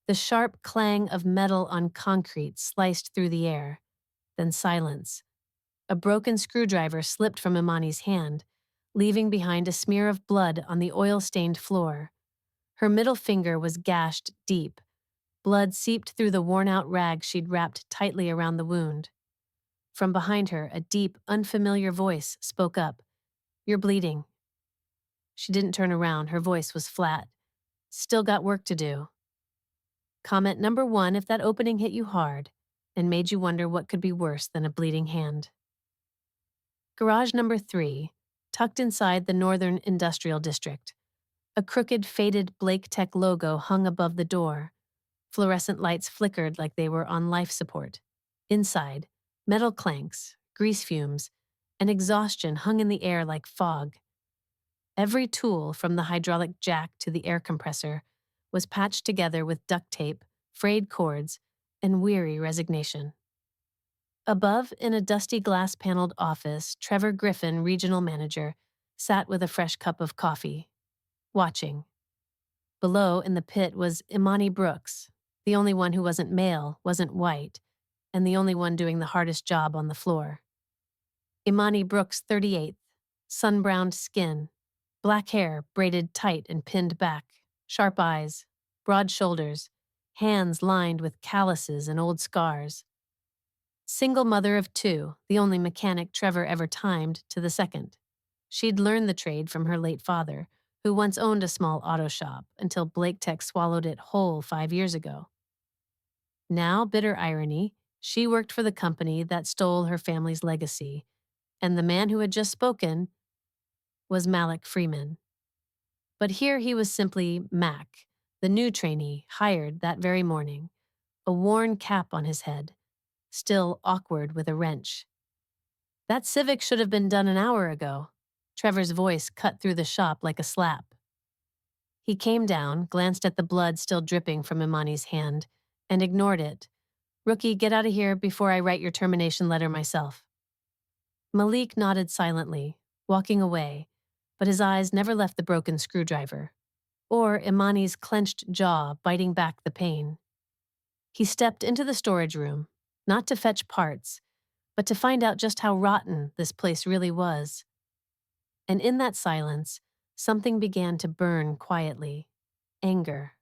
The sharp clang of metal on concrete sliced through the air, then silence. A broken screwdriver slipped from Imani's hand, leaving behind a smear of blood on the oil-stained floor. Her middle finger was gashed deep. Blood seeped through the worn-out rag she'd wrapped tightly around the wound. From behind her, a deep, unfamiliar voice spoke up. "You're bleeding." She didn't turn around. Her voice was flat. "Still got work to do." Comment number 1 if that opening hit you hard and made you wonder what could be worse than a bleeding hand. Garage number 3, tucked inside the Northern Industrial District. A crooked, faded Blake Tech logo hung above the door. Fluorescent lights flickered like they were on life support. Inside, metal clanks, grease fumes, and exhaustion hung in the air like fog. Every tool, from the hydraulic jack to the air compressor, was patched together with duct tape, frayed cords, and weary resignation. Above, in a dusty glass-paneled office, Trevor Griffin, regional manager, sat with a fresh cup of coffee, watching. Below, in the pit, was Imani Brooks, the only one who wasn't male, wasn't white, and the only one doing the hardest job on the floor. Imani Brooks, 38th, sun-browned skin, black hair braided tight and pinned back, sharp eyes, broad shoulders, hands lined with calluses and old scars. Single mother of 2, the only mechanic Trevor ever timed to the second. She'd learned the trade from her late father, who once owned a small auto shop until Blake Tech swallowed it whole 5 years ago. Now, bitter irony, she worked for the company that stole her family's legacy, and the man who had just spoken was Malik Freeman. But here he was simply Mac, the new trainee hired that very morning, a worn cap on his head, still awkward with a wrench. "That Civic should have been done an hour ago." Trevor's voice cut through the shop like a slap. He came down, glanced at the blood still dripping from Imani's hand, and ignored it. "Rookie, get out of here before I write your termination letter myself." Malik nodded silently, walking away, but his eyes never left the broken screwdriver, or Imani's clenched jaw biting back the pain. He stepped into the storage room, not to fetch parts, but to find out just how rotten this place really was. And in that silence, something began to burn quietly. Anger.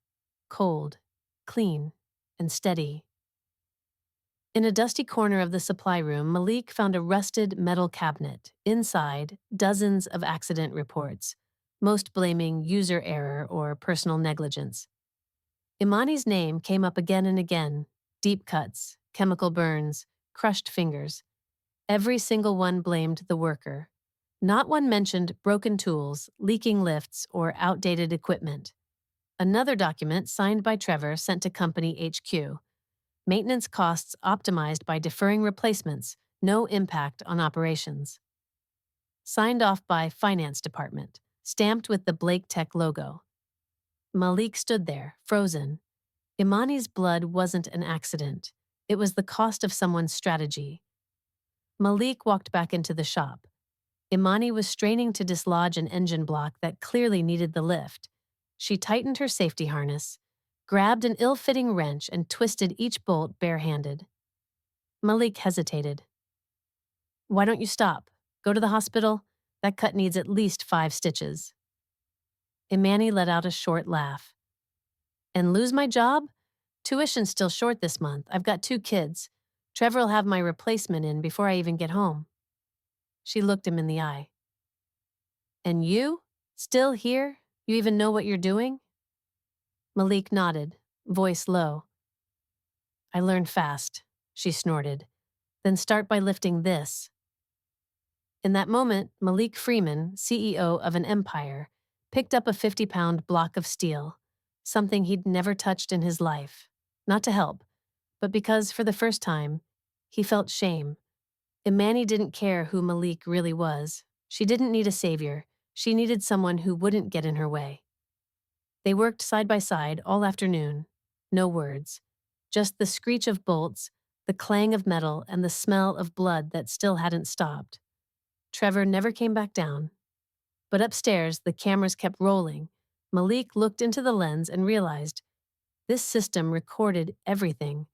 Cold, clean, and steady. In a dusty corner of the supply room, Malik found a rusted metal cabinet. Inside, dozens of accident reports, most blaming user error or personal negligence. Imani's name came up again and again. Deep cuts, chemical burns, crushed fingers. Every single one blamed the worker. Not one mentioned broken tools, leaking lifts, or outdated equipment. Another document, signed by Trevor, sent to company HQ. Maintenance costs optimized by deferring replacements, no impact on operations. Signed off by Finance Department, stamped with the Blake Tech logo. Malik stood there, frozen. Imani's blood wasn't an accident. It was the cost of someone's strategy. Malik walked back into the shop. Imani was straining to dislodge an engine block that clearly needed the lift. She tightened her safety harness, grabbed an ill-fitting wrench, and twisted each bolt barehanded. Malik hesitated. "Why don't you stop? Go to the hospital? That cut needs at least 5 stitches." Imani let out a short laugh. "And lose my job? Tuition's still short this month. I've got 2 kids. Trevor'll have my replacement in before I even get home." She looked him in the eye. "And you? Still here? You even know what you're doing?" Malik nodded, voice low. "I learned fast," she snorted. "Then start by lifting this." In that moment, Malik Freeman, CEO of an empire, picked up a 50-pound block of steel, something he'd never touched in his life. Not to help, but because, for the first time, he felt shame. Imani didn't care who Malik really was. She didn't need a savior. She needed someone who wouldn't get in her way. They worked side by side all afternoon. No words. Just the screech of bolts, the clang of metal, and the smell of blood that still hadn't stopped. Trevor never came back down. But upstairs, the cameras kept rolling. Malik looked into the lens and realized This system recorded everything,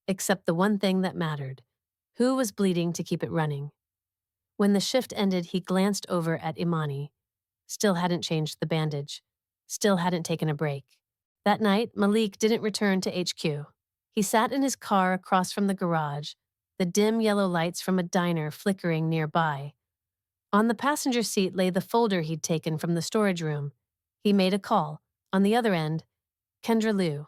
except the one thing that mattered: who was bleeding to keep it running. When the shift ended, he glanced over at Imani. Still hadn't changed the bandage. Still hadn't taken a break. That night, Malik didn't return to HQ. He sat in his car across from the garage, the dim yellow lights from a diner flickering nearby. On the passenger seat lay the folder he'd taken from the storage room. He made a call. On the other end, Kendra Liu.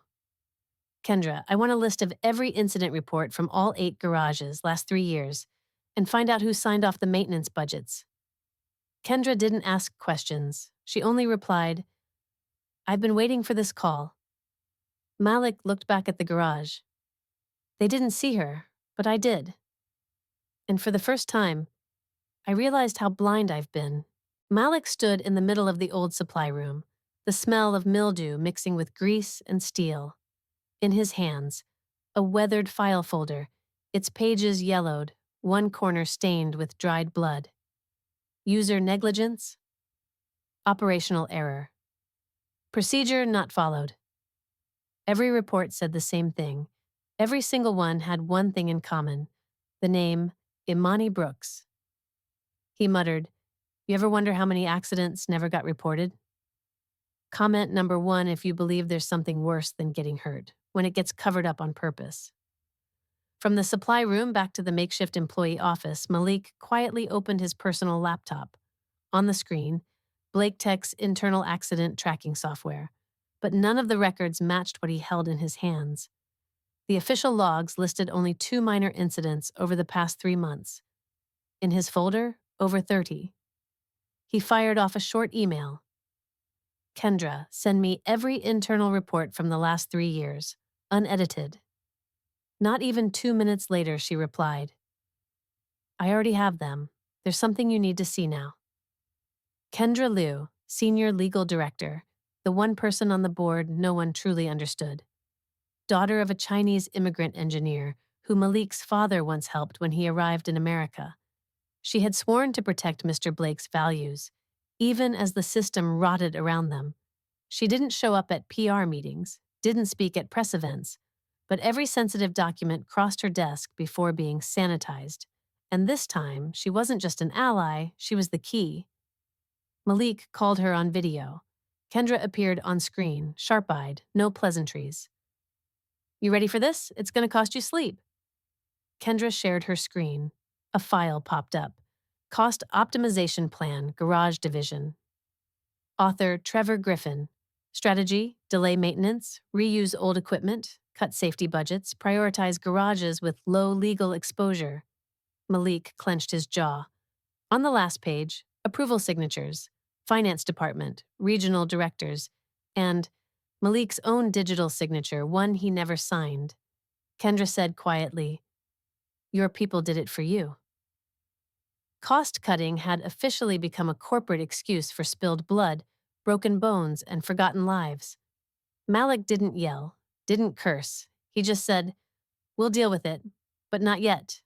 Kendra, I want a list of every incident report from all 8 garages last 3 years, and find out who signed off the maintenance budgets. Kendra didn't ask questions. She only replied, I've been waiting for this call. Malik looked back at the garage. They didn't see her, but I did. And for the first time, I realized how blind I've been. Malik stood in the middle of the old supply room, the smell of mildew mixing with grease and steel. In his hands, a weathered file folder, its pages yellowed, one corner stained with dried blood. User negligence? Operational error. Procedure not followed. Every report said the same thing. Every single one had one thing in common: the name Imani Brooks. He muttered, You ever wonder how many accidents never got reported? Comment number 1 if you believe there's something worse than getting hurt, when it gets covered up on purpose. From the supply room back to the makeshift employee office, Malik quietly opened his personal laptop. On the screen, Blake Tech's internal accident tracking software, but none of the records matched what he held in his hands. The official logs listed only 2 minor incidents over the past 3 months. In his folder, over 30. He fired off a short email. Kendra, send me every internal report from the last 3 years, unedited. Not even 2 minutes later, she replied, I already have them. There's something you need to see now. Kendra Liu, Senior Legal Director, the one person on the board no one truly understood. Daughter of a Chinese immigrant engineer who Malik's father once helped when he arrived in America. She had sworn to protect Mr. Blake's values, even as the system rotted around them. She didn't show up at PR meetings, didn't speak at press events, but every sensitive document crossed her desk before being sanitized. And this time, she wasn't just an ally, she was the key. Malik called her on video. Kendra appeared on screen, sharp-eyed, no pleasantries. You ready for this? It's going to cost you sleep. Kendra shared her screen. A file popped up. Cost Optimization Plan, Garage Division. Author Trevor Griffin. Strategy, delay maintenance, reuse old equipment, cut safety budgets, prioritize garages with low legal exposure. Malik clenched his jaw. On the last page, approval signatures, finance department, regional directors, and Malik's own digital signature, one he never signed. Kendra said quietly, Your people did it for you. Cost-cutting had officially become a corporate excuse for spilled blood, broken bones, and forgotten lives. Malik didn't yell, didn't curse. He just said, We'll deal with it, but not yet.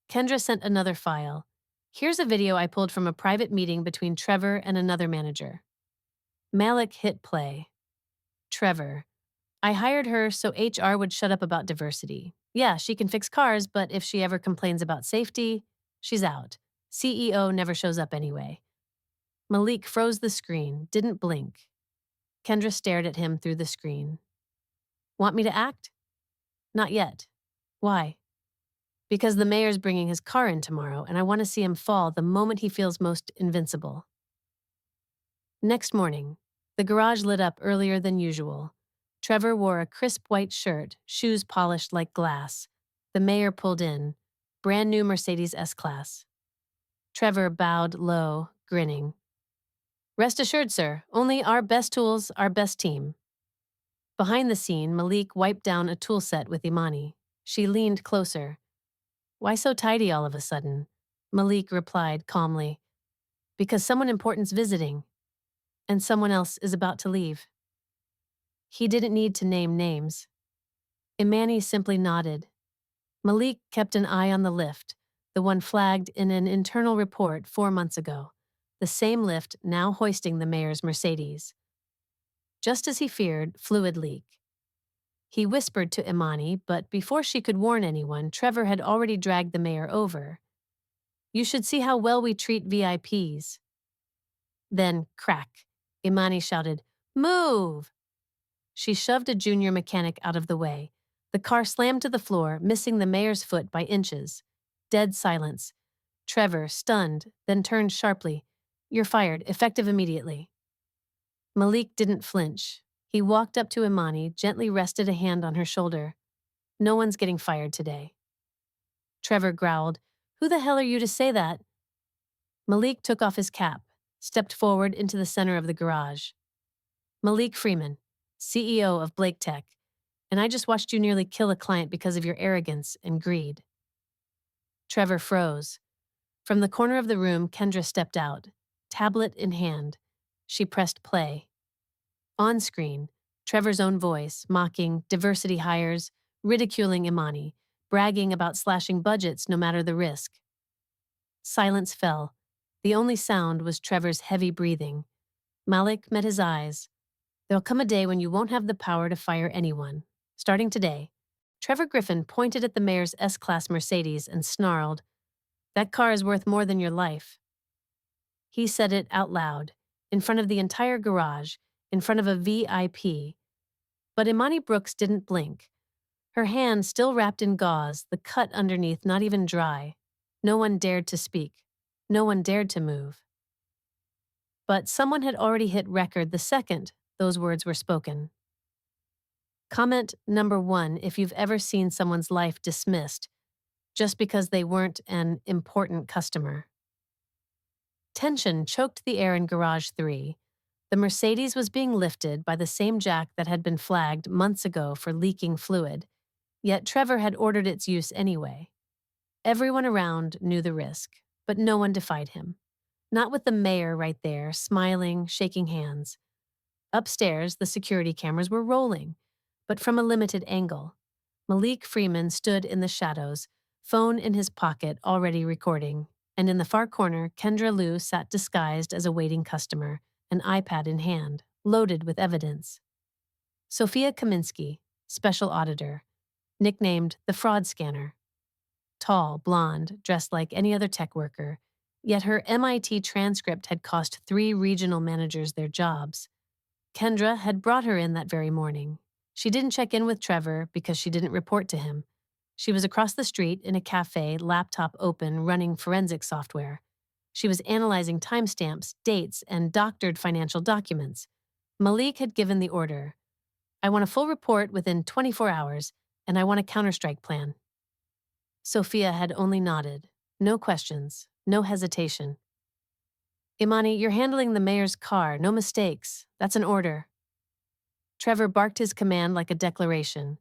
Kendra sent another file. Here's a video I pulled from a private meeting between Trevor and another manager. Malik hit play. Trevor. I hired her so HR would shut up about diversity. Yeah, she can fix cars, but if she ever complains about safety, she's out. CEO never shows up anyway. Malik froze the screen, didn't blink. Kendra stared at him through the screen. Want me to act? Not yet. Why? Because the mayor's bringing his car in tomorrow, and I want to see him fall the moment he feels most invincible. Next morning, the garage lit up earlier than usual. Trevor wore a crisp white shirt, shoes polished like glass. The mayor pulled in, brand new Mercedes S-Class. Trevor bowed low, grinning. Rest assured, sir, only our best tools, our best team. Behind the scene, Malik wiped down a tool set with Imani. She leaned closer. Why so tidy all of a sudden? Malik replied calmly. Because someone important's visiting, and someone else is about to leave. He didn't need to name names. Imani simply nodded. Malik kept an eye on the lift, the one flagged in an internal report 4 months ago, the same lift now hoisting the mayor's Mercedes. Just as he feared, fluid leak. He whispered to Imani, but before she could warn anyone, Trevor had already dragged the mayor over. You should see how well we treat VIPs. Then, crack, Imani shouted, Move! She shoved a junior mechanic out of the way. The car slammed to the floor, missing the mayor's foot by inches. Dead silence. Trevor, stunned, then turned sharply. You're fired, effective immediately. Malik didn't flinch. He walked up to Imani, gently rested a hand on her shoulder. No one's getting fired today. Trevor growled, Who the hell are you to say that? Malik took off his cap, stepped forward into the center of the garage. Malik Freeman, CEO of Blake Tech, and I just watched you nearly kill a client because of your arrogance and greed. Trevor froze. From the corner of the room, Kendra stepped out, tablet in hand. She pressed play. On screen, Trevor's own voice, mocking diversity hires, ridiculing Imani, bragging about slashing budgets no matter the risk. Silence fell. The only sound was Trevor's heavy breathing. Malik met his eyes. There'll come a day when you won't have the power to fire anyone. Starting today. Trevor Griffin pointed at the mayor's S-Class Mercedes and snarled, That car is worth more than your life. He said it out loud, in front of the entire garage, in front of a VIP. But Imani Brooks didn't blink. Her hand still wrapped in gauze, the cut underneath not even dry. No one dared to speak. No one dared to move. But someone had already hit record the second those words were spoken. Comment number 1 if you've ever seen someone's life dismissed just because they weren't an important customer. Tension choked the air in Garage 3. The Mercedes was being lifted by the same jack that had been flagged months ago for leaking fluid, yet Trevor had ordered its use anyway. Everyone around knew the risk, but no one defied him. Not with the mayor right there, smiling, shaking hands. Upstairs, the security cameras were rolling, but from a limited angle. Malik Freeman stood in the shadows, phone in his pocket, already recording, and in the far corner, Kendra Liu sat disguised as a waiting customer, an iPad in hand, loaded with evidence. Sophia Kaminsky, special auditor, nicknamed the fraud scanner. Tall, blonde, dressed like any other tech worker, yet her MIT transcript had cost 3 regional managers their jobs. Kendra had brought her in that very morning. She didn't check in with Trevor because she didn't report to him. She was across the street in a cafe, laptop open, running forensic software. She was analyzing timestamps, dates, and doctored financial documents. Malik had given the order. I want a full report within 24 hours, and I want a counterstrike plan. Sophia had only nodded. No questions, no hesitation. Imani, you're handling the mayor's car, no mistakes. That's an order. Trevor barked his command like a declaration.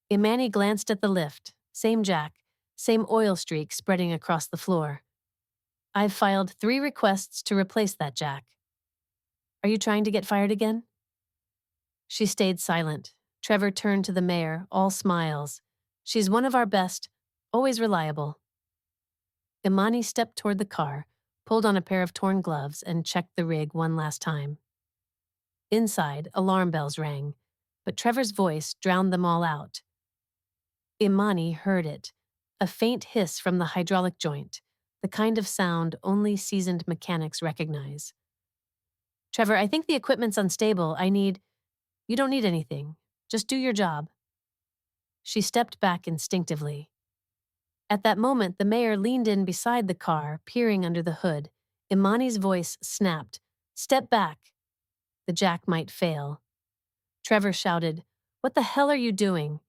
Imani glanced at the lift. Same jack, same oil streak spreading across the floor. I've filed 3 requests to replace that jack. Are you trying to get fired again? She stayed silent. Trevor turned to the mayor, all smiles. She's one of our best, always reliable. Imani stepped toward the car, pulled on a pair of torn gloves, and checked the rig one last time. Inside, alarm bells rang, but Trevor's voice drowned them all out. Imani heard it, a faint hiss from the hydraulic joint, the kind of sound only seasoned mechanics recognize. Trevor, I think the equipment's unstable. You don't need anything. Just do your job. She stepped back instinctively. At that moment, the mayor leaned in beside the car, peering under the hood. Imani's voice snapped. Step back. The jack might fail. Trevor shouted, What the hell are you doing?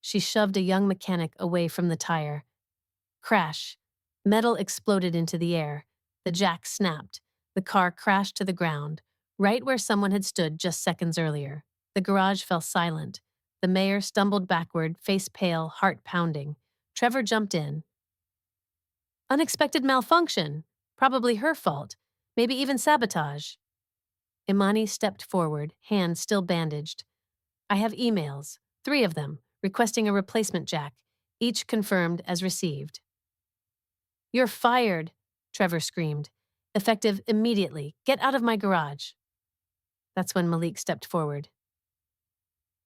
She shoved a young mechanic away from the tire. Crash. Metal exploded into the air. The jack snapped. The car crashed to the ground, right where someone had stood just seconds earlier. The garage fell silent. The mayor stumbled backward, face pale, heart pounding. Trevor jumped in. Unexpected malfunction. Probably her fault. Maybe even sabotage. Imani stepped forward, hand still bandaged. I have emails, 3 of them, requesting a replacement jack, each confirmed as received. You're fired, Trevor screamed. Effective immediately. Get out of my garage. That's when Malik stepped forward.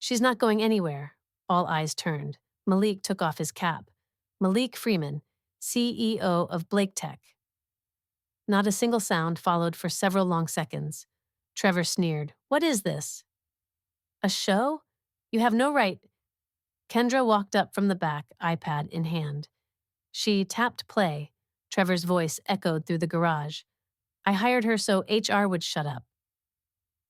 She's not going anywhere. All eyes turned. Malik took off his cap. Malik Freeman, CEO of Blake Tech. Not a single sound followed for several long seconds. Trevor sneered. What is this? A show? You have no right. Kendra walked up from the back, iPad in hand. She tapped play. Trevor's voice echoed through the garage. I hired her so HR would shut up.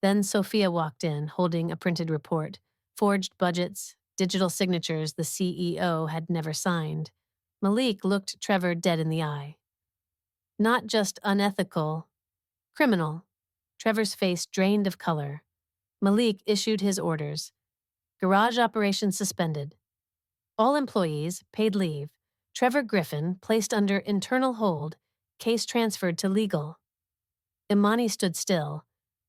Then Sophia walked in, holding a printed report, forged budgets, digital signatures the CEO had never signed. Malik looked Trevor dead in the eye. Not just unethical, criminal. Trevor's face drained of color. Malik issued his orders. Garage operations suspended. All employees paid leave. Trevor Griffin placed under internal hold. Case transferred to legal. Imani stood still.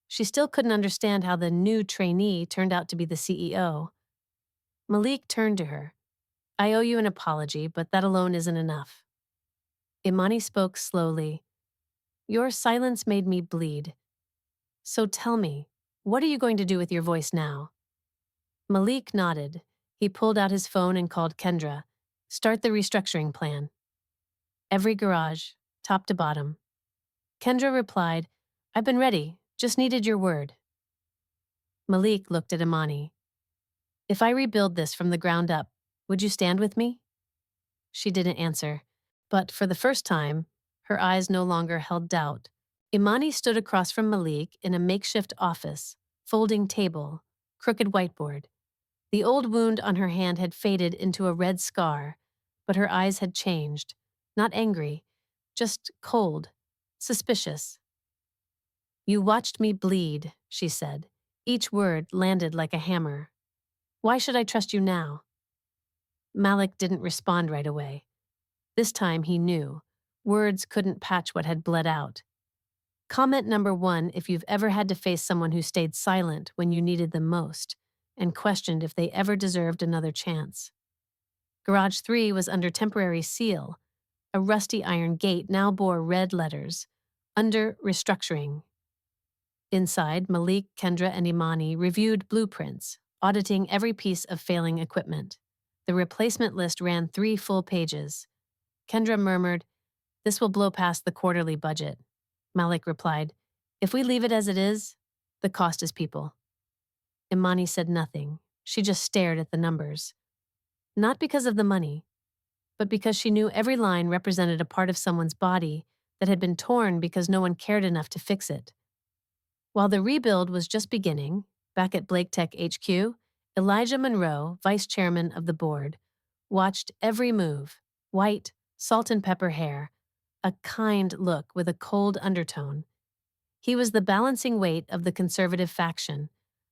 She still couldn't understand how the new trainee turned out to be the CEO. Malik turned to her. I owe you an apology, but that alone isn't enough. Imani spoke slowly. Your silence made me bleed. So tell me, what are you going to do with your voice now? Malik nodded. He pulled out his phone and called Kendra. Start the restructuring plan. Every garage, top to bottom. Kendra replied, I've been ready, just needed your word. Malik looked at Imani. If I rebuild this from the ground up, would you stand with me? She didn't answer, but for the first time, her eyes no longer held doubt. Imani stood across from Malik in a makeshift office, folding table, crooked whiteboard. The old wound on her hand had faded into a red scar, but her eyes had changed, not angry, just cold, suspicious. You watched me bleed, she said. Each word landed like a hammer. Why should I trust you now? Malik didn't respond right away. This time he knew. Words couldn't patch what had bled out. Comment number 1 if you've ever had to face someone who stayed silent when you needed them most and questioned if they ever deserved another chance. Garage 3 was under temporary seal. A rusty iron gate now bore red letters, under restructuring. Inside, Malik, Kendra, and Imani reviewed blueprints, auditing every piece of failing equipment. The replacement list ran 3 full pages. Kendra murmured, This will blow past the quarterly budget. Malik replied, If we leave it as it is, the cost is people. Imani said nothing. She just stared at the numbers. Not because of the money, but because she knew every line represented a part of someone's body that had been torn because no one cared enough to fix it. While the rebuild was just beginning, back at Blake Tech HQ, Elijah Monroe, vice chairman of the board, watched every move. White, salt and pepper hair, a kind look with a cold undertone. He was the balancing weight of the conservative faction,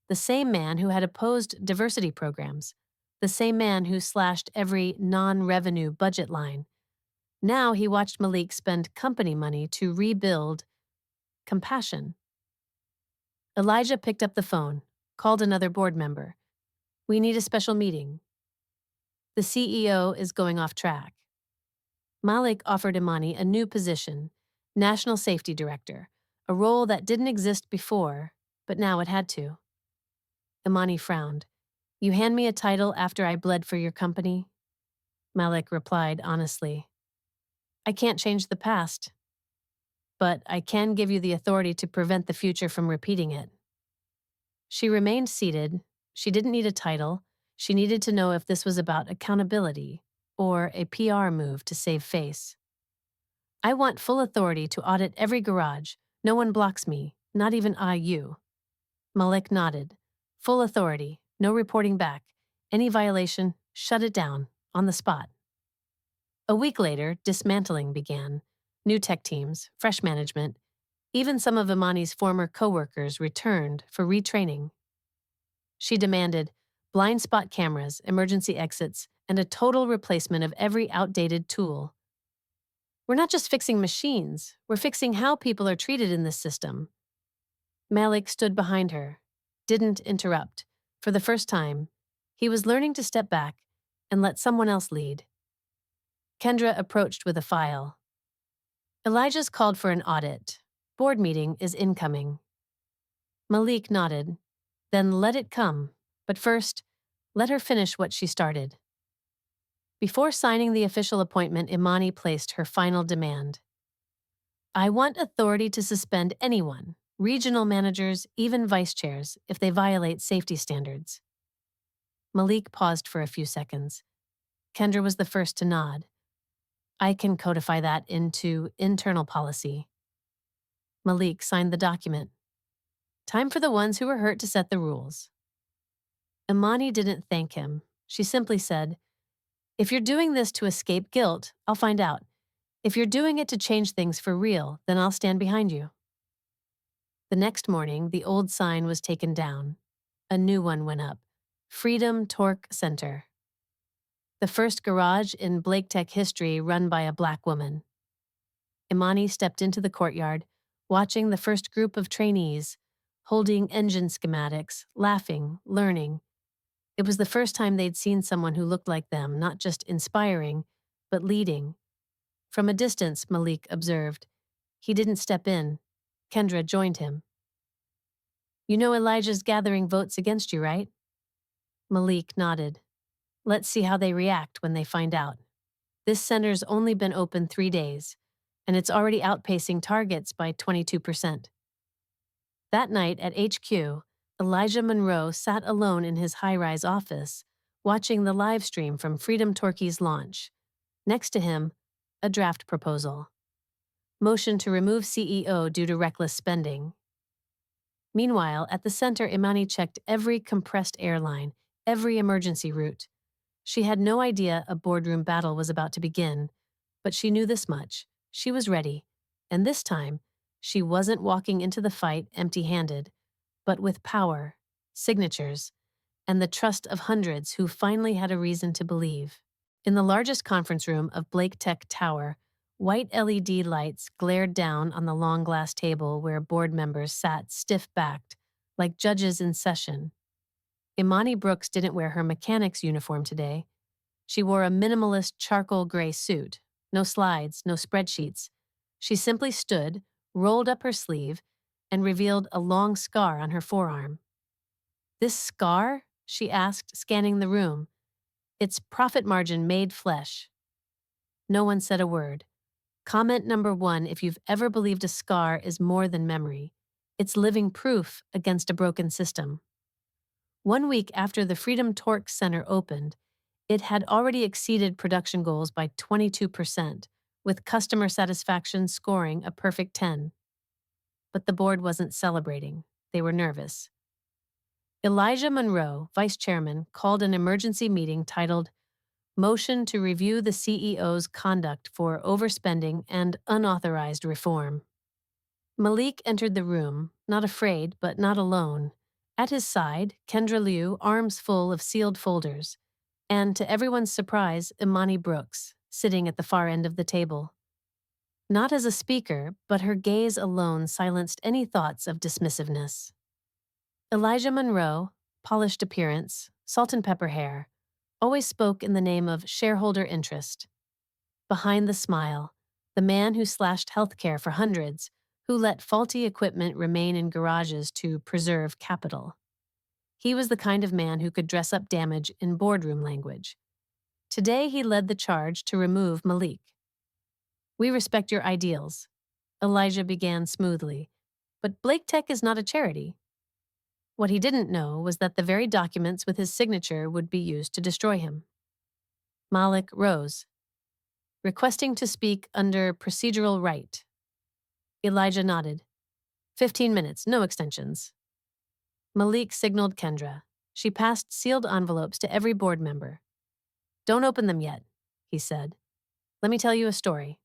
the same man who had opposed diversity programs, the same man who slashed every non-revenue budget line. Now he watched Malik spend company money to rebuild compassion. Elijah picked up the phone, called another board member. We need a special meeting. The CEO is going off track. Malik offered Imani a new position, National Safety Director, a role that didn't exist before, but now it had to. Imani frowned. You hand me a title after I bled for your company? Malik replied honestly. I can't change the past, but I can give you the authority to prevent the future from repeating it. She remained seated. She didn't need a title. She needed to know if this was about accountability or a PR move to save face. I want full authority to audit every garage. No one blocks me, not even you. Malik nodded. Full authority, no reporting back. Any violation, shut it down, on the spot. A week later, dismantling began. New tech teams, fresh management, even some of Imani's former co-workers returned for retraining. She demanded blind spot cameras, emergency exits, and a total replacement of every outdated tool. We're not just fixing machines, we're fixing how people are treated in this system. Malik stood behind her, didn't interrupt. For the first time, he was learning to step back and let someone else lead. Kendra approached with a file. Elijah's called for an audit. Board meeting is incoming. Malik nodded. Then let it come. But first, let her finish what she started. Before signing the official appointment, Imani placed her final demand. I want authority to suspend anyone, regional managers, even vice chairs, if they violate safety standards. Malik paused for a few seconds. Kendra was the first to nod. I can codify that into internal policy. Malik signed the document. Time for the ones who were hurt to set the rules. Imani didn't thank him. She simply said, if you're doing this to escape guilt, I'll find out. If you're doing it to change things for real, then I'll stand behind you. The next morning, the old sign was taken down. A new one went up. Freedom Torque Center. The first garage in Blake Tech history run by a black woman. Imani stepped into the courtyard, watching the first group of trainees, holding engine schematics, laughing, learning. It was the first time they'd seen someone who looked like them, not just inspiring, but leading. From a distance, Malik observed. He didn't step in. Kendra joined him. You know Elijah's gathering votes against you, right? Malik nodded. Let's see how they react when they find out. This center's only been open 3 days, and it's already outpacing targets by 22%. That night at HQ, Elijah Monroe sat alone in his high-rise office, watching the live stream from Freedom Torque's launch. Next to him, a draft proposal. Motion to remove CEO due to reckless spending. Meanwhile, at the center, Imani checked every compressed airline, every emergency route. She had no idea a boardroom battle was about to begin, but she knew this much. She was ready, and this time, she wasn't walking into the fight empty-handed, but with power, signatures, and the trust of hundreds who finally had a reason to believe. In the largest conference room of Blake Tech Tower, white LED lights glared down on the long glass table where board members sat stiff-backed, like judges in session. Imani Brooks didn't wear her mechanic's uniform today. She wore a minimalist charcoal gray suit. No slides, no spreadsheets. She simply stood, rolled up her sleeve, and revealed a long scar on her forearm. This scar? She asked, scanning the room. It's profit margin made flesh. No one said a word. Comment number 1, if you've ever believed a scar is more than memory. It's living proof against a broken system. 1 week after the Freedom Torque Center opened, it had already exceeded production goals by 22%, with customer satisfaction scoring a perfect 10. But the board wasn't celebrating. They were nervous. Elijah Monroe, vice chairman, called an emergency meeting titled Motion to Review the CEO's Conduct for Overspending and Unauthorized Reform. Malik entered the room, not afraid, but not alone. At his side, Kendra Liu, arms full of sealed folders, and to everyone's surprise, Imani Brooks, sitting at the far end of the table. Not as a speaker, but her gaze alone silenced any thoughts of dismissiveness. Elijah Monroe, polished appearance, salt and pepper hair, always spoke in the name of shareholder interest. Behind the smile, the man who slashed healthcare for hundreds, who let faulty equipment remain in garages to preserve capital. He was the kind of man who could dress up damage in boardroom language. Today he led the charge to remove Malik. We respect your ideals, Elijah began smoothly, but Blake Tech is not a charity. What he didn't know was that the very documents with his signature would be used to destroy him. Malik rose, requesting to speak under procedural right. Elijah nodded. 15 minutes, no extensions. Malik signaled Kendra. She passed sealed envelopes to every board member. Don't open them yet, he said. Let me tell you a story.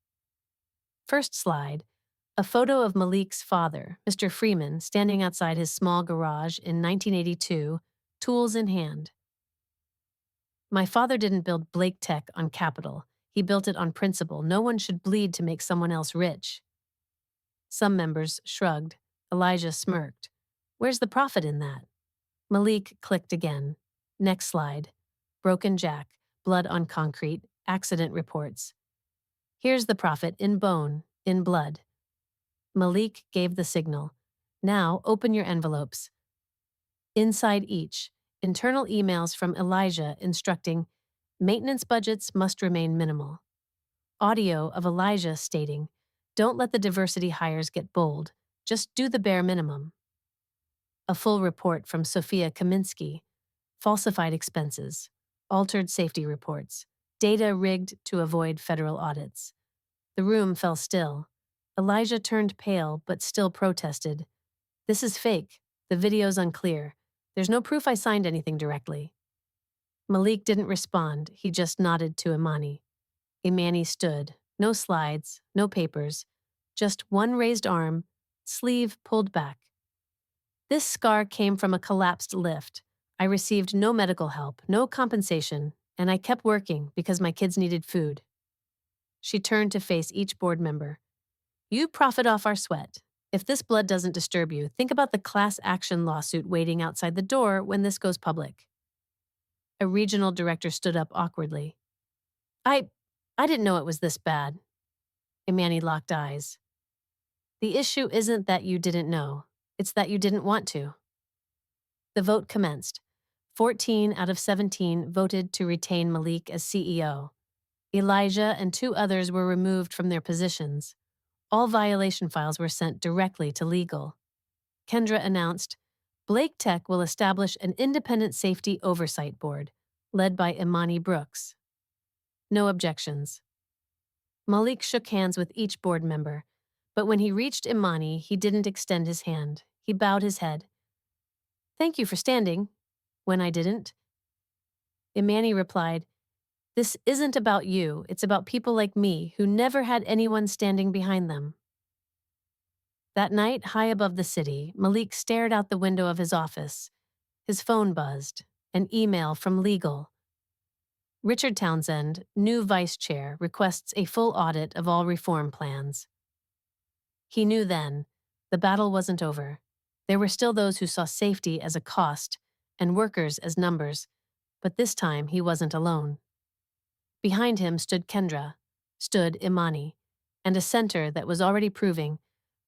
First slide, a photo of Malik's father, Mr. Freeman, standing outside his small garage in 1982, tools in hand. My father didn't build Blake Tech on capital. He built it on principle. No one should bleed to make someone else rich. Some members shrugged. Elijah smirked. Where's the profit in that? Malik clicked again. Next slide. Broken jack, blood on concrete, accident reports. Here's the profit in bone, in blood. Malik gave the signal. Now open your envelopes. Inside each, Internal emails from Elijah instructing maintenance budgets must remain minimal. Audio of Elijah stating, "Don't let the diversity hires get bold. Just do the bare minimum." A full report from Sophia Kaminsky, falsified expenses, altered safety reports, data rigged to avoid federal audits. The room fell still. Elijah turned pale but still protested. "This is fake. The video's unclear. There's no proof I signed anything directly." Malik didn't respond, he just nodded to Imani. Imani stood. No slides, no papers, just one raised arm, sleeve pulled back. "This scar came from a collapsed lift. I received no medical help, no compensation, and I kept working because my kids needed food." She turned to face each board member. "You profit off our sweat. If this blood doesn't disturb you, think about the class action lawsuit waiting outside the door when this goes public." A regional director stood up awkwardly. I didn't know it was this bad." Imani locked eyes. "The issue isn't that you didn't know. It's that you didn't want to." The vote commenced. 14 out of 17 voted to retain Malik as CEO. Elijah and 2 others were removed from their positions. All violation files were sent directly to legal. Kendra announced, "Blake Tech will establish an independent safety oversight board, led by Imani Brooks." No objections. Malik shook hands with each board member, but when he reached Imani, he didn't extend his hand. He bowed his head. "Thank you for standing," when I didn't. Imani replied, "This isn't about you, it's about people like me who never had anyone standing behind them." That night, high above the city, Malik stared out the window of his office. His phone buzzed. An email from legal. Richard Townsend, new vice chair, requests a full audit of all reform plans. He knew then, the battle wasn't over. There were still those who saw safety as a cost and workers as numbers, but this time he wasn't alone. Behind him stood Kendra, stood Imani, and a center that was already proving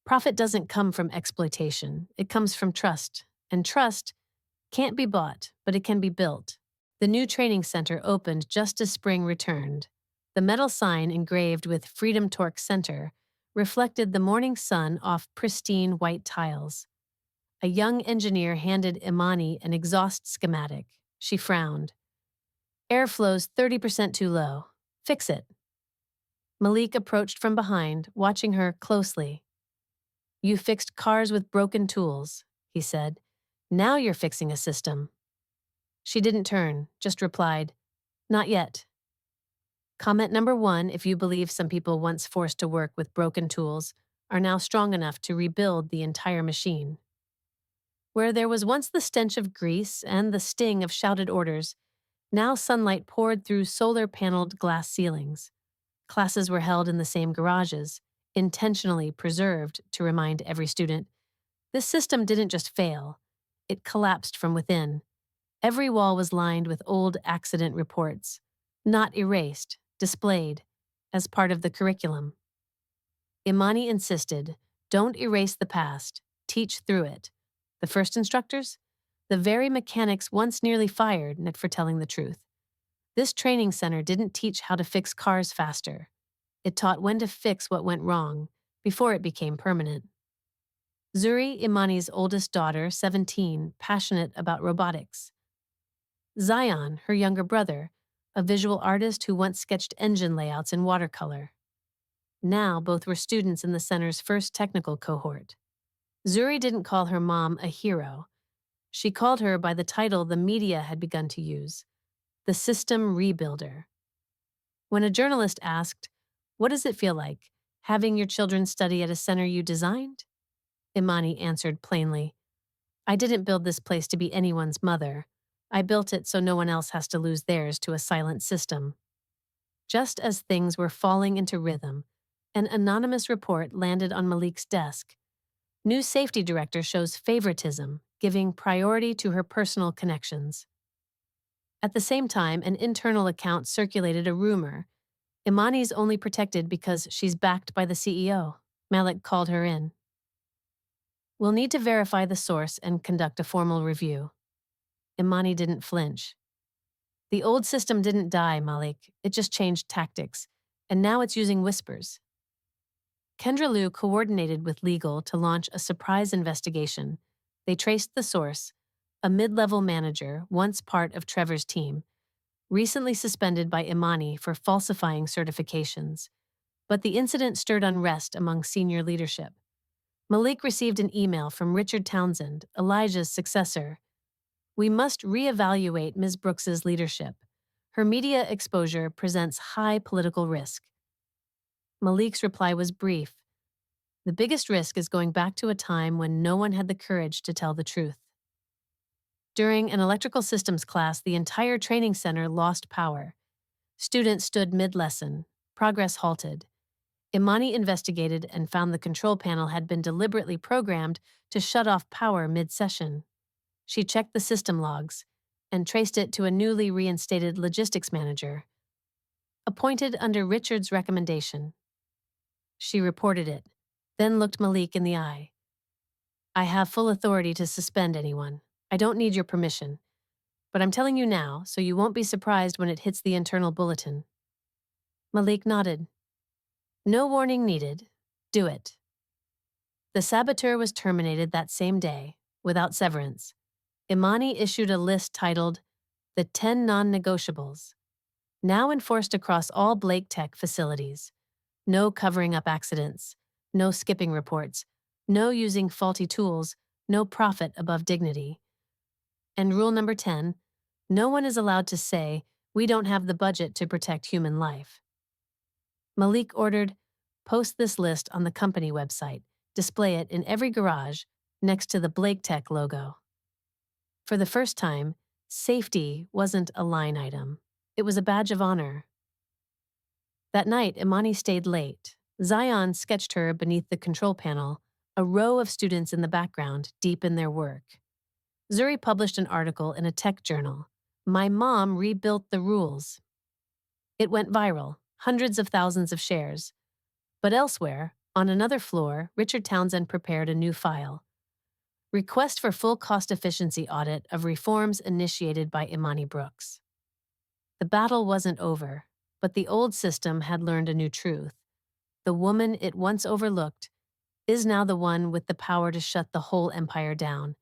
profit doesn't come from exploitation, it comes from trust, and trust can't be bought, but it can be built. The new training center opened just as spring returned. The metal sign engraved with Freedom Torque Center reflected the morning sun off pristine white tiles. A young engineer handed Imani an exhaust schematic. She frowned. "Airflow's 30% too low. Fix it." Malik approached from behind, watching her closely. "You fixed cars with broken tools," he said. "Now you're fixing a system." She didn't turn, just replied, "Not yet." Comment number 1, if you believe some people once forced to work with broken tools are now strong enough to rebuild the entire machine. Where there was once the stench of grease and the sting of shouted orders, now sunlight poured through solar-paneled glass ceilings. Classes were held in the same garages, intentionally preserved to remind every student, this system didn't just fail, it collapsed from within. Every wall was lined with old accident reports, not erased, displayed, as part of the curriculum. Imani insisted, don't erase the past, teach through it. The first instructors? The very mechanics once nearly fired Ned for telling the truth. This training center didn't teach how to fix cars faster. It taught when to fix what went wrong, before it became permanent. Zuri, Imani's oldest daughter, 17, passionate about robotics. Zion, her younger brother, a visual artist who once sketched engine layouts in watercolor. Now both were students in the center's first technical cohort. Zuri didn't call her mom a hero. She called her by the title the media had begun to use, the system rebuilder. When a journalist asked, "What does it feel like, having your children study at a center you designed?" Imani answered plainly, "I didn't build this place to be anyone's mother. I built it so no one else has to lose theirs to a silent system." Just as things were falling into rhythm, an anonymous report landed on Malik's desk. New safety director shows favoritism, giving priority to her personal connections. At the same time, an internal account circulated a rumor. Imani's only protected because she's backed by the CEO. Malik called her in. "We'll need to verify the source and conduct a formal review." Imani didn't flinch. The old system didn't die, Malik. It just changed tactics. And now it's using whispers. Kendra Liu coordinated with legal to launch a surprise investigation. They traced the source, a mid-level manager, once part of Trevor's team, recently suspended by Imani for falsifying certifications. But the incident stirred unrest among senior leadership. Malik received an email from Richard Townsend, Elijah's successor. We must reevaluate Ms. Brooks's leadership. Her media exposure presents high political risk. Malik's reply was brief. The biggest risk is going back to a time when no one had the courage to tell the truth. During an electrical systems class, the entire training center lost power. Students stood mid-lesson. Progress halted. Imani investigated and found the control panel had been deliberately programmed to shut off power mid-session. She checked the system logs and traced it to a newly reinstated logistics manager, appointed under Richard's recommendation. She reported it, then looked Malik in the eye. I have full authority to suspend anyone. I don't need your permission. But I'm telling you now, so you won't be surprised when it hits the internal bulletin. Malik nodded. No warning needed. Do it. The saboteur was terminated that same day, without severance. Imani issued a list titled The 10 Non-Negotiables, now enforced across all Blake Tech facilities. No covering up accidents, no skipping reports, no using faulty tools, no profit above dignity. And rule number 10, no one is allowed to say, we don't have the budget to protect human life. Malik ordered, post this list on the company website, display it in every garage next to the Blake Tech logo. For the first time, safety wasn't a line item. It was a badge of honor. That night, Imani stayed late. Zion sketched her beneath the control panel, a row of students in the background, deep in their work. Zuri published an article in a tech journal. My mom rebuilt the rules. It went viral, hundreds of thousands of shares. But elsewhere, on another floor, Richard Townsend prepared a new file. Request for full cost efficiency audit of reforms initiated by Imani Brooks. The battle wasn't over, but the old system had learned a new truth. The woman it once overlooked is now the one with the power to shut the whole empire down,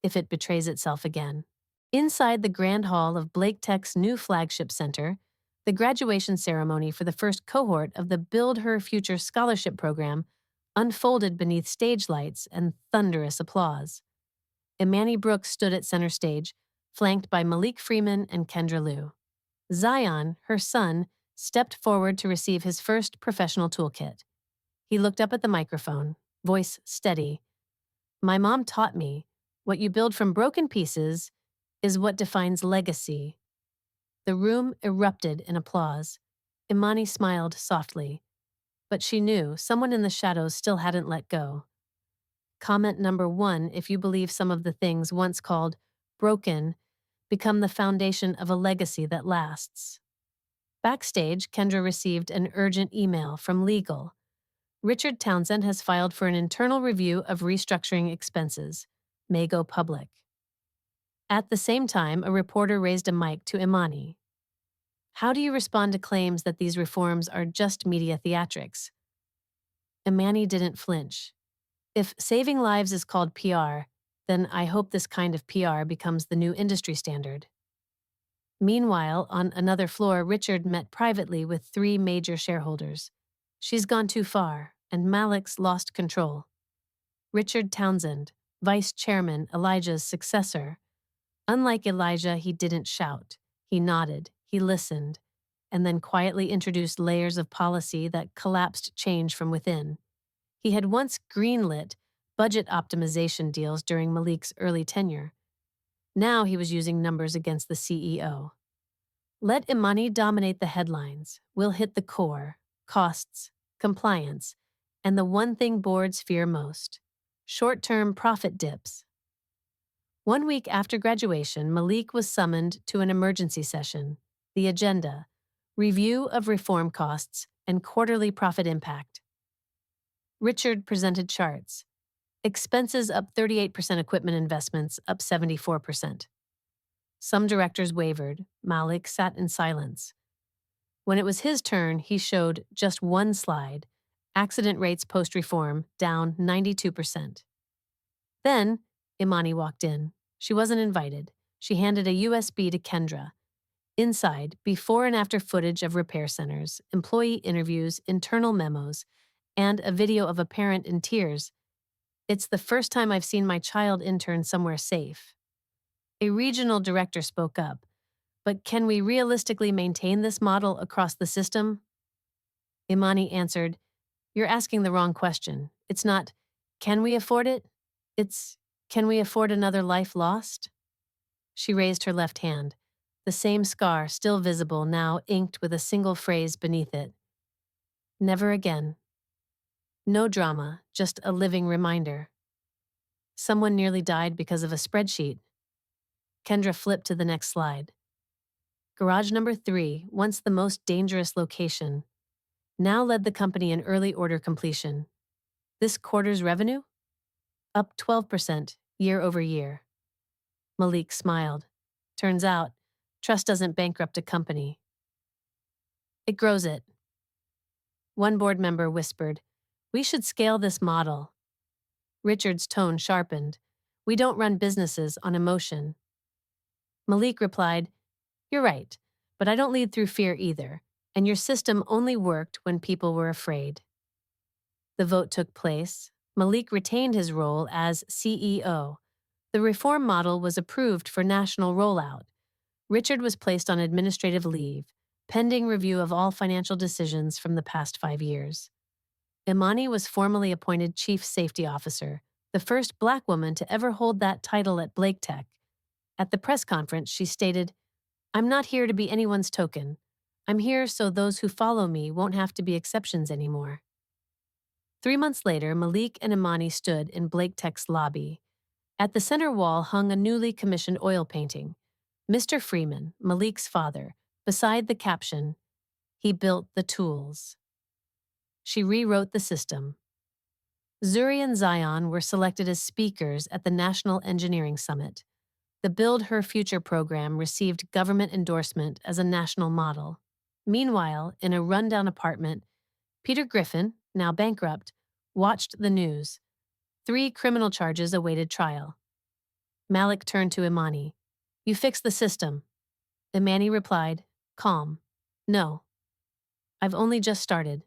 if it betrays itself again. Inside the grand hall of Blake Tech's new flagship center, the graduation ceremony for the first cohort of the Build Her Future Scholarship Program unfolded beneath stage lights and thunderous applause. Imani Brooks stood at center stage, flanked by Malik Freeman and Kendra Liu. Zion, her son, stepped forward to receive his first professional toolkit. He looked up at the microphone, voice steady. My mom taught me, what you build from broken pieces is what defines legacy. The room erupted in applause. Imani smiled softly, but she knew someone in the shadows still hadn't let go. Comment number 1, if you believe some of the things once called broken become the foundation of a legacy that lasts. Backstage, Kendra received an urgent email from legal. Richard Townsend has filed for an internal review of restructuring expenses. May go public. At the same time, a reporter raised a mic to Imani. How do you respond to claims that these reforms are just media theatrics? Imani didn't flinch. If saving lives is called PR, then I hope this kind of PR becomes the new industry standard. Meanwhile, on another floor, Richard met privately with 3 major shareholders. She's gone too far, and Malik's lost control. Richard Townsend, vice chairman, Elijah's successor. Unlike Elijah, he didn't shout. He nodded, he listened, and then quietly introduced layers of policy that collapsed change from within. He had once greenlit budget optimization deals during Malik's early tenure. Now he was using numbers against the CEO. Let Imani dominate the headlines. We'll hit the core, costs, compliance, and the one thing boards fear most, short-term profit dips. 1 week after graduation, Malik was summoned to an emergency session. The agenda: review of reform costs and quarterly profit impact. Richard presented charts. Expenses up 38%, equipment investments up 74%. Some directors wavered. Malik sat in silence. When it was his turn, he showed just one slide. Accident rates post-reform down 92%. Then, Imani walked in. She wasn't invited. She handed a USB to Kendra. Inside, before and after footage of repair centers, employee interviews, internal memos, and a video of a parent in tears. It's the first time I've seen my child intern somewhere safe. A regional director spoke up. But can we realistically maintain this model across the system? Imani answered, "You're asking the wrong question. It's not, can we afford it? It's, can we afford another life lost?" She raised her left hand, the same scar still visible now inked with a single phrase beneath it. Never again. No drama, just a living reminder. Someone nearly died because of a spreadsheet. Kendra flipped to the next slide. Garage number 3, once the most dangerous location, now led the company in early order completion. This quarter's revenue? Up 12% year over year. Malik smiled. Turns out, trust doesn't bankrupt a company. It grows it. One board member whispered, "We should scale this model." Richard's tone sharpened. "We don't run businesses on emotion." Malik replied, "You're right, but I don't lead through fear either, and your system only worked when people were afraid." The vote took place. Malik retained his role as CEO. The reform model was approved for national rollout. Richard was placed on administrative leave, pending review of all financial decisions from the past 5 years. Imani was formally appointed Chief Safety Officer, the first Black woman to ever hold that title at Blake Tech. At the press conference, she stated, "I'm not here to be anyone's token. I'm here so those who follow me won't have to be exceptions anymore." 3 months later, Malik and Imani stood in Blake Tech's lobby. At the center wall hung a newly commissioned oil painting. Mr. Freeman, Malik's father, beside the caption, "He built the tools." She rewrote the system. Zuri and Zion were selected as speakers at the National Engineering Summit. The Build Her Future program received government endorsement as a national model. Meanwhile, in a rundown apartment, Peter Griffin, now bankrupt, watched the news. 3 criminal charges awaited trial. Malik turned to Imani. "You fixed the system." Imani replied, calm, "No. I've only just started."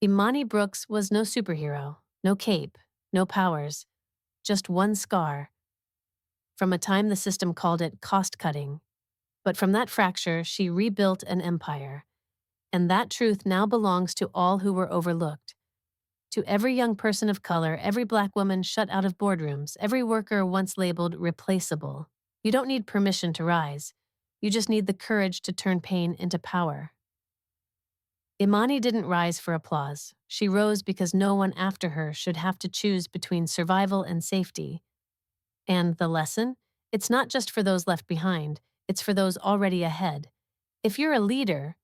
Imani Brooks was no superhero, no cape, no powers, just one scar. From a time the system called it cost-cutting. But from that fracture, she rebuilt an empire. And that truth now belongs to all who were overlooked. To every young person of color, every Black woman shut out of boardrooms, every worker once labeled replaceable. You don't need permission to rise. You just need the courage to turn pain into power. Imani didn't rise for applause. She rose because no one after her should have to choose between survival and safety. And the lesson? It's not just for those left behind, it's for those already ahead. If you're a leader,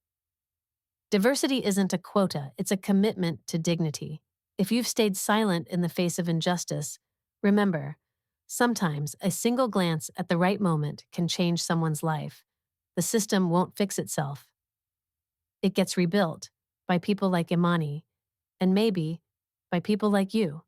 diversity isn't a quota, it's a commitment to dignity. If you've stayed silent in the face of injustice, remember, sometimes a single glance at the right moment can change someone's life. The system won't fix itself. It gets rebuilt by people like Imani, and maybe by people like you.